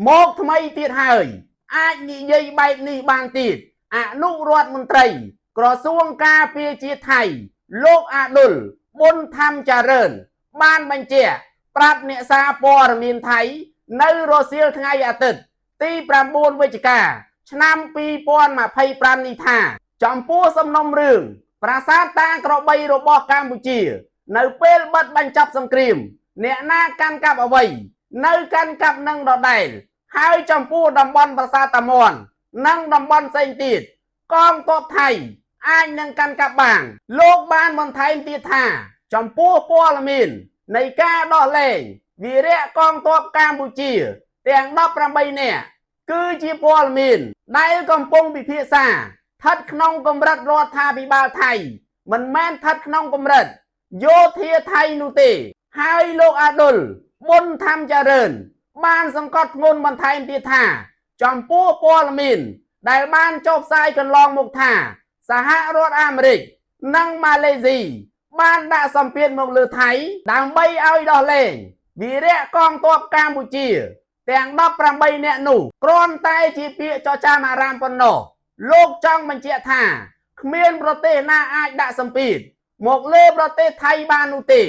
មកថ្មីទៀតហើយអាចនិយាយបែបនេះបានទៀតអនុរដ្ឋមន្ត្រីក្រសួងការពារជាតិថៃលោកអាដុលប៊ុនធម្មចរិญបានបញ្ជាក់ប្រាប់អ្នកសារព័ត៌មានថៃនៅរសៀលថ្ងៃអាទិត្យទី9វិច្ឆិកាឆ្នាំ2025នេះថាចំពោះសំណុំរឿងប្រាសាទតាក្របីរបស់កម្ពុជានៅពេលបិទបញ្ចប់សង្គ្រាមអ្នកណាកាន់កាប់អ្វីនៅកាន់កាប់នឹងដដែលហើយចំពោះតំបន់ប្រាសាទតាមាន់និងតំបន់ផ្សេងទៀតកងទ័ពថៃអាចនឹងកាន់កាប់បានលោកបានបន្ថែមទៀតថាចំពោះព័ត៌មាននៃការដោះលែងវីរៈកងទ័ពកម្ពុជាទាំង18នាក់គឺជាព័ត៌មានដែលកំពុងពិភាក្សាស្ថិតក្នុងកម្រិតរដ្ឋាភិបាលថៃមិនមែនស្ថិតក្នុងកម្រិតយោធាថៃនោះទេហើយលោកអាដុលប៊ុនធម្មចរិญបានសង្កត់ធ្ងន់បន្ថែមទៀតថាចំពោះព័ត៌មានដែលបានចុះផ្សាយកន្លងមកថាសហរដ្ឋអាមេរិកនិងម៉ាឡេស៊ីបានដាក់សម្ពាធមកលើថៃដើម្បីឲ្យដោះលែងវីរៈកងទ័ពកម្ពុជាទាំង18នាក់នោះគ្រាន់តែជាពាក្យចចាមអារាមប៉ុណ្ណោះលោកចង់បញ្ជាក់ថាគ្មានប្រទេសណាអាចដាក់សម្ពាធមកលើប្រទេសថៃបាននោះទេ